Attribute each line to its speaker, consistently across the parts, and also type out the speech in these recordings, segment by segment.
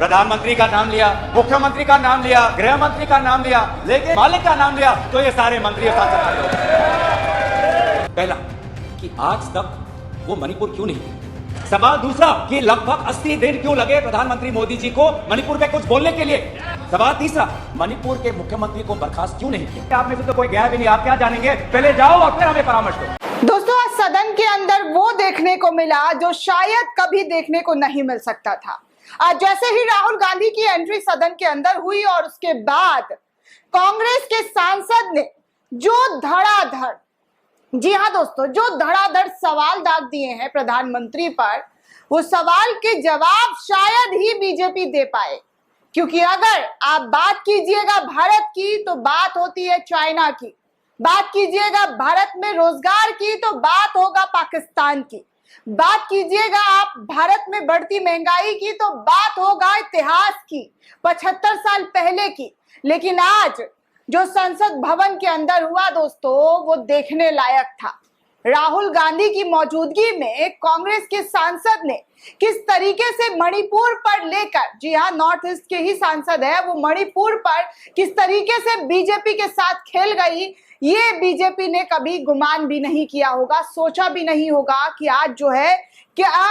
Speaker 1: प्रधानमंत्री का नाम लिया, मुख्यमंत्री का नाम लिया, गृह मंत्री का नाम लिया, लेकिन मालिक का नाम लिया तो ये सारे मंत्री और सांसद खड़े हो गए। पहला कि आज तक वो मणिपुर क्यों नहीं। सवाल दूसरा कि लगभग 80 दिन क्यों लगे प्रधानमंत्री मोदी जी को मणिपुर पे कुछ बोलने के लिए। सवाल तीसरा, मणिपुर के मुख्यमंत्री को बर्खास्त क्यों नहीं किया। आप में से तो कोई गया भी नहीं, आप क्या जानेंगे, पहले जाओ और फिर हमें परामर्श दो।
Speaker 2: दोस्तों, आज सदन के अंदर वो देखने को मिला जो शायद कभी देखने को नहीं मिल सकता था। आज जैसे ही राहुल गांधी की एंट्री सदन के अंदर हुई और उसके बाद कांग्रेस के सांसद ने जो धड़ाधड़, जी हाँ दोस्तों, जो धड़ाधड़ सवाल दाग दिए हैं प्रधानमंत्री पर, वो सवाल के जवाब शायद ही बीजेपी दे पाए। क्योंकि अगर आप बात कीजिएगा भारत की तो बात होती है चाइना की, बात कीजिएगा भारत में रोजगार की तो बात होगा पाकिस्तान की, बात कीजिएगा आप भारत में बढ़ती महंगाई की तो बात होगा इतिहास की, 75 साल पहले की। लेकिन आज जो संसद भवन के अंदर हुआ दोस्तों, वो देखने लायक था। राहुल गांधी की मौजूदगी में कांग्रेस के सांसद ने किस तरीके से मणिपुर पर लेकर, जी हाँ नॉर्थ ईस्ट के ही सांसद है वो, मणिपुर पर किस तरीके से बीजेपी के साथ खेल गई, ये बीजेपी ने कभी गुमान भी नहीं किया होगा, सोचा भी नहीं होगा कि आज जो है क्या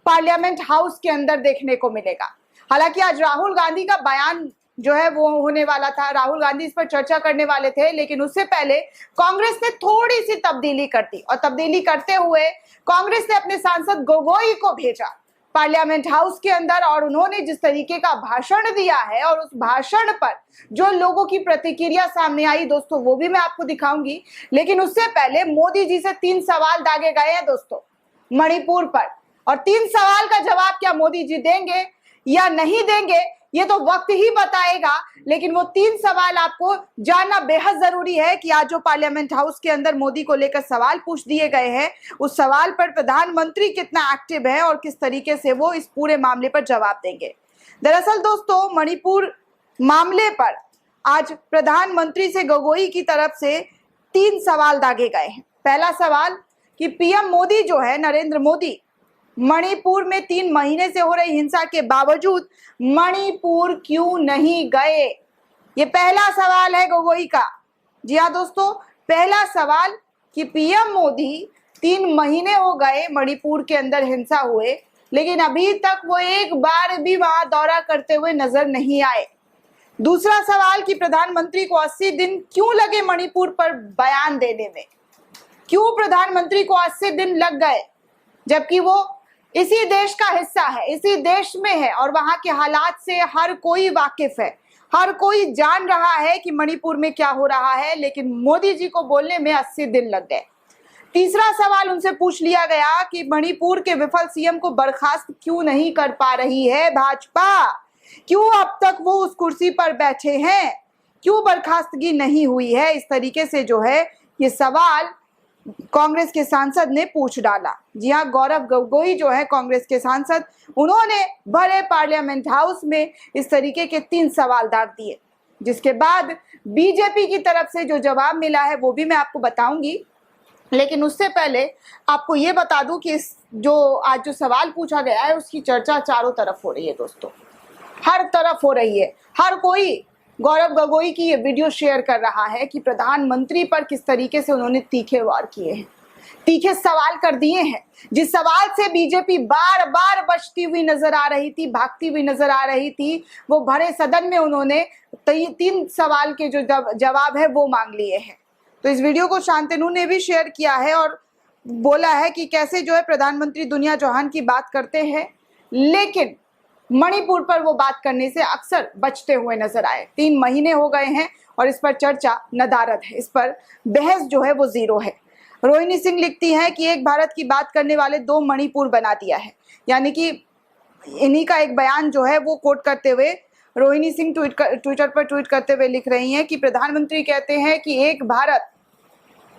Speaker 2: पार्लियामेंट हाउस के अंदर देखने को मिलेगा। हालांकि आज राहुल गांधी का बयान जो है वो होने वाला था, राहुल गांधी इस पर चर्चा करने वाले थे, लेकिन उससे पहले कांग्रेस ने थोड़ी सी तब्दीली कर दी और तब्दीली करते हुए कांग्रेस ने अपने सांसद गोगोई को भेजा पार्लियामेंट हाउस के अंदर और उन्होंने जिस तरीके का भाषण दिया है और उस भाषण पर जो लोगों की प्रतिक्रिया सामने आई दोस्तों, वो भी मैं आपको दिखाऊंगी। लेकिन उससे पहले मोदी जी से 3 सवाल दागे गए हैं दोस्तों मणिपुर पर, और 3 सवाल का जवाब क्या मोदी जी देंगे या नहीं देंगे ये तो वक्त ही बताएगा। लेकिन वो 3 सवाल आपको जानना बेहद जरूरी है कि आज जो पार्लियामेंट हाउस के अंदर मोदी को लेकर सवाल पूछ दिए गए हैं, उस सवाल पर प्रधानमंत्री कितना एक्टिव है और किस तरीके से वो इस पूरे मामले पर जवाब देंगे। दरअसल दोस्तों, मणिपुर मामले पर आज प्रधानमंत्री से गोगोई की तरफ से 3 सवाल दागे गए हैं। पहला सवाल कि पीएम मोदी जो है नरेंद्र मोदी मणिपुर में 3 महीने से हो रही हिंसा के बावजूद मणिपुर क्यों नहीं गए, ये पहला सवाल है गोगोई का। जी हाँ दोस्तों, पहला सवाल कि पीएम मोदी 3 महीने हो गए मणिपुर के अंदर हिंसा हुए, लेकिन अभी तक वो एक बार भी वहां दौरा करते हुए नजर नहीं आए। दूसरा सवाल कि प्रधानमंत्री को 80 दिन क्यों लगे मणिपुर पर बयान देने में, क्यों प्रधानमंत्री को 80 दिन लग गए, जबकि वो इसी देश का हिस्सा है, इसी देश में है और वहां के हालात से हर कोई वाकिफ है, हर कोई जान रहा है कि मणिपुर में क्या हो रहा है, लेकिन मोदी जी को बोलने में 80 दिन लग गए। तीसरा सवाल उनसे पूछ लिया गया कि मणिपुर के विफल सीएम को बर्खास्त क्यों नहीं कर पा रही है भाजपा, क्यों अब तक वो उस कुर्सी पर बैठे हैं, क्यों बर्खास्तगी नहीं हुई है। इस तरीके से जो है ये सवाल कांग्रेस के सांसद ने पूछ डाला। जी हाँ, गौरव गोगोई जो है कांग्रेस के सांसद, उन्होंने भरे पार्लियामेंट हाउस में इस तरीके के 3 सवाल दाग दिए, जिसके बाद बीजेपी की तरफ से जो जवाब मिला है वो भी मैं आपको बताऊंगी। लेकिन उससे पहले आपको ये बता दूं कि जो आज जो सवाल पूछा गया है उसकी चर्चा चारों तरफ हो रही है दोस्तों, हर तरफ हो रही है। हर कोई गौरव गोगोई की ये वीडियो शेयर कर रहा है कि प्रधानमंत्री पर किस तरीके से उन्होंने तीखे वार किए हैं, तीखे सवाल कर दिए हैं। जिस सवाल से बीजेपी बार बार बचती हुई नजर आ रही थी, भागती हुई नजर आ रही थी, वो भरे सदन में उन्होंने 3 सवाल के जो जवाब है वो मांग लिए हैं। तो इस वीडियो को शांतनु ने भी शेयर किया है और बोला है कि कैसे जो है प्रधानमंत्री दुनिया जहान की बात करते हैं, लेकिन मणिपुर पर वो बात करने से अक्सर बचते हुए नजर आए। 3 महीने हो गए हैं और इस पर चर्चा नदारद है, इस पर बहस जो है वो जीरो है। रोहिणी सिंह लिखती हैं कि एक भारत की बात करने वाले 2 मणिपुर बना दिया है, यानी कि इन्हीं का एक बयान जो है वो कोट करते हुए रोहिणी सिंह ट्विटर पर ट्वीट करते हुए लिख रही हैं कि प्रधानमंत्री कहते हैं कि एक भारत,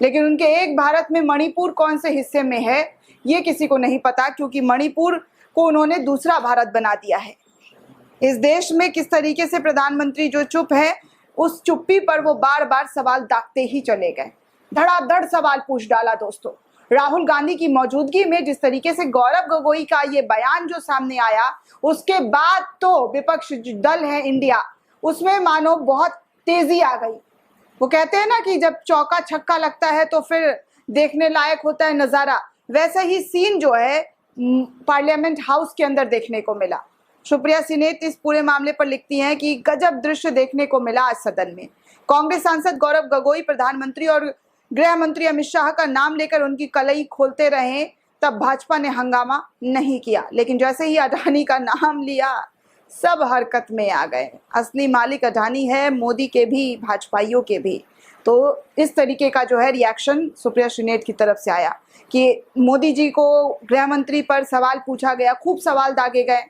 Speaker 2: लेकिन उनके एक भारत में मणिपुर कौन से हिस्से में है ये किसी को नहीं पता, क्योंकि मणिपुर को उन्होंने दूसरा भारत बना दिया है। इस देश में किस तरीके से प्रधानमंत्री जो चुप है, उस चुप्पी पर वो बार बार सवाल दागते ही चले गए, धड़ाधड़ सवाल पूछ डाला दोस्तों। राहुल गांधी की मौजूदगी में जिस तरीके से गौरव गोगोई का ये बयान जो सामने आया, उसके बाद तो विपक्ष जो दल है इंडिया, उसमें मानो बहुत तेजी आ गई। वो कहते हैं ना कि जब चौका छक्का लगता है तो फिर देखने लायक होता है नजारा, वैसा ही सीन जो है पार्लियामेंट हाउस के अंदर देखने को मिला। सुप्रिया सिनेत इस पूरे मामले पर लिखती हैं कि गजब दृश्य देखने को मिला आज सदन में। कांग्रेस सांसद गौरव गोगोई प्रधानमंत्री और गृह मंत्री अमित शाह का नाम लेकर उनकी कलई खोलते रहे, तब भाजपा ने हंगामा नहीं किया, लेकिन जैसे ही अडानी का नाम लिया सब हरकत में आ गए। असली मालिक अडानी है, मोदी के भी, भाजपाइयों के भी। तो इस तरीके का जो है रिएक्शन सुप्रिया सिनेत की तरफ से आया कि मोदी जी को गृह मंत्री पर सवाल पूछा गया, खूब सवाल दागे गए,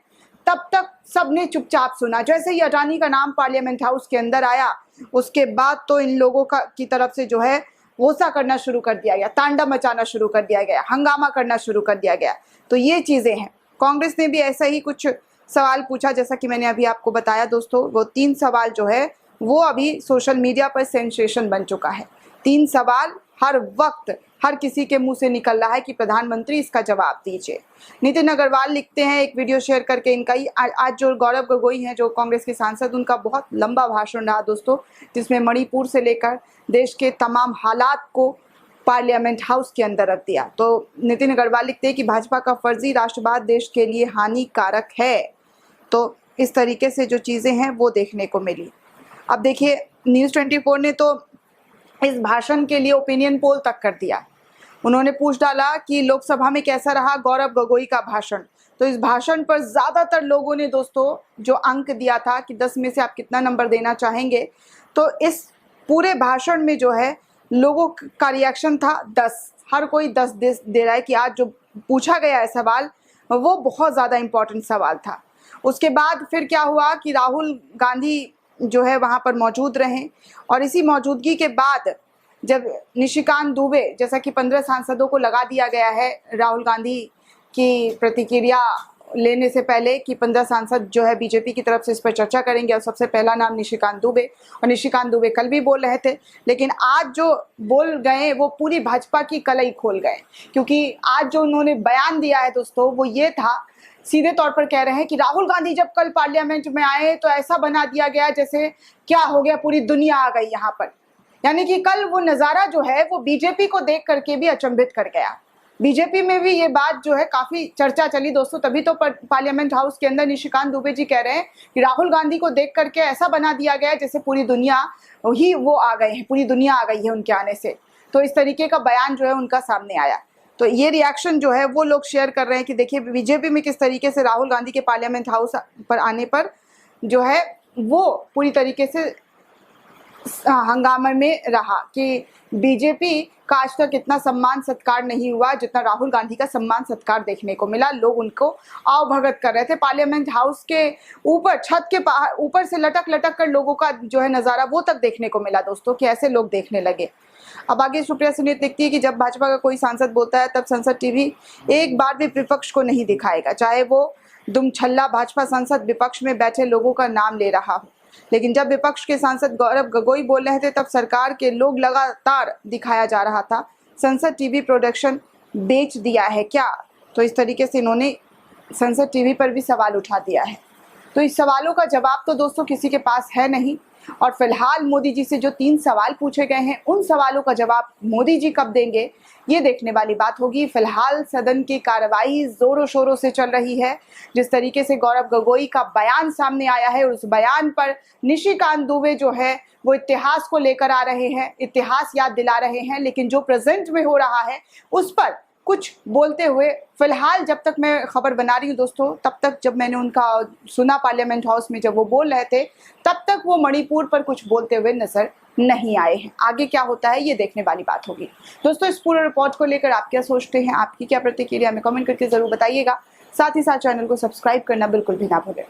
Speaker 2: तब तक सबने चुपचाप सुना। जैसे ही अडानी का नाम पार्लियामेंट हाउस के अंदर आया, उसके बाद तो इन लोगों की तरफ से जो है गोसा करना शुरू कर दिया गया, तांडव मचाना शुरू कर दिया गया, हंगामा करना शुरू कर दिया गया। तो ये चीजें हैं। कांग्रेस ने भी ऐसा ही कुछ सवाल पूछा, जैसा कि मैंने अभी आपको बताया दोस्तों। वो 3 सवाल जो है वो अभी सोशल मीडिया पर सेंसेशन बन चुका है। 3 सवाल हर वक्त हर किसी के मुंह से निकल रहा है कि प्रधानमंत्री इसका जवाब दीजिए। नितिन अग्रवाल लिखते हैं एक वीडियो शेयर करके, इनका ही आज जो गौरव गोगोई हैं जो कांग्रेस के सांसद, उनका बहुत लंबा भाषण रहा दोस्तों, जिसमें मणिपुर से लेकर देश के तमाम हालात को पार्लियामेंट हाउस के अंदर रख दिया। तो नितिन अग्रवाल लिखते हैं कि भाजपा का फर्जी राष्ट्रवाद देश के लिए हानिकारक है। तो इस तरीके से जो चीज़ें हैं वो देखने को मिली। अब देखिए, न्यूज़ 24 ने तो इस भाषण के लिए ओपिनियन पोल तक कर दिया। उन्होंने पूछ डाला कि लोकसभा में कैसा रहा गौरव गोगोई का भाषण। तो इस भाषण पर ज़्यादातर लोगों ने दोस्तों जो अंक दिया था कि 10 में से आप कितना नंबर देना चाहेंगे, तो इस पूरे भाषण में जो है लोगों का रिएक्शन था 10। हर कोई 10 दे रहा है कि आज जो पूछा गया है सवाल वो बहुत ज़्यादा इम्पोर्टेंट सवाल था। उसके बाद फिर क्या हुआ कि राहुल गांधी जो है वहाँ पर मौजूद रहे, और इसी मौजूदगी के बाद जब निशिकांत दुबे, जैसा कि 15 सांसदों को लगा दिया गया है राहुल गांधी की प्रतिक्रिया लेने से पहले कि 15 सांसद जो है बीजेपी की तरफ से इस पर चर्चा करेंगे, और सबसे पहला नाम निशिकांत दुबे। और निशिकांत दुबे कल भी बोल रहे थे, लेकिन आज जो बोल गए वो पूरी भाजपा की कलई खोल गए, क्योंकि आज जो उन्होंने बयान दिया है दोस्तों वो ये था, सीधे तौर पर कह रहे हैं कि राहुल गांधी जब कल पार्लियामेंट में आए तो ऐसा बना दिया गया जैसे क्या हो गया, पूरी दुनिया आ गई यहाँ पर। यानी कि कल वो नज़ारा जो है वो बीजेपी को देख करके भी अचंभित कर गया। बीजेपी में भी ये बात जो है काफ़ी चर्चा चली दोस्तों, तभी तो पार्लियामेंट हाउस के अंदर निशिकांत दुबे जी कह रहे हैं कि राहुल गांधी को देख करके ऐसा बना दिया गया जैसे पूरी दुनिया ही वो आ गए हैं, पूरी दुनिया आ गई है उनके आने से। तो इस तरीके का बयान जो है उनका सामने आया। तो ये रिएक्शन जो है वो लोग शेयर कर रहे हैं कि देखिए बीजेपी में किस तरीके से राहुल गांधी के पार्लियामेंट हाउस पर आने पर जो है वो पूरी तरीके से हंगामे में रहा कि बीजेपी का आज तक इतना सम्मान सत्कार नहीं हुआ जितना राहुल गांधी का सम्मान सत्कार देखने को मिला। लोग उनको आवभगत कर रहे थे। पार्लियामेंट हाउस के ऊपर, छत के ऊपर से लटक लटक कर लोगों का जो है नज़ारा वो तक देखने को मिला दोस्तों, कि ऐसे लोग देखने लगे। अब आगे सुप्रिया सिनेत लिखती है कि जब भाजपा का कोई सांसद बोलता है तब संसद टीवी एक बार भी विपक्ष को नहीं दिखाएगा, चाहे वो दुमछल्ला भाजपा सांसद विपक्ष में बैठे लोगों का नाम ले रहा हो। लेकिन जब विपक्ष के सांसद गौरव गोगोई बोल रहे थे तब सरकार के लोग लगातार दिखाया जा रहा था। संसद टीवी प्रोडक्शन बेच दिया है क्या? तो इस तरीके से इन्होंने संसद टीवी पर भी सवाल उठा दिया है। तो इस सवालों का जवाब तो दोस्तों किसी के पास है नहीं, और फिलहाल मोदी जी से जो 3 सवाल पूछे गए हैं उन सवालों का जवाब मोदी जी कब देंगे ये देखने वाली बात होगी। फिलहाल सदन की कार्रवाई जोरों शोरों से चल रही है। जिस तरीके से गौरव गोगोई का बयान सामने आया है, उस बयान पर निशिकांत दुबे जो है वो इतिहास को लेकर आ रहे हैं, इतिहास याद दिला रहे हैं, लेकिन जो प्रेजेंट में हो रहा है उस पर कुछ बोलते हुए फिलहाल जब तक मैं खबर बना रही हूँ दोस्तों, तब तक जब मैंने उनका सुना पार्लियामेंट हाउस में जब वो बोल रहे थे, तब तक वो मणिपुर पर कुछ बोलते हुए नजर नहीं आए हैं। आगे क्या होता है ये देखने वाली बात होगी। दोस्तों, इस पूरे रिपोर्ट को लेकर आप क्या सोचते हैं, आपकी क्या प्रतिक्रिया, हमें कमेंट करके जरूर बताइएगा। साथ ही साथ चैनल को सब्सक्राइब करना बिल्कुल भी ना भूलें।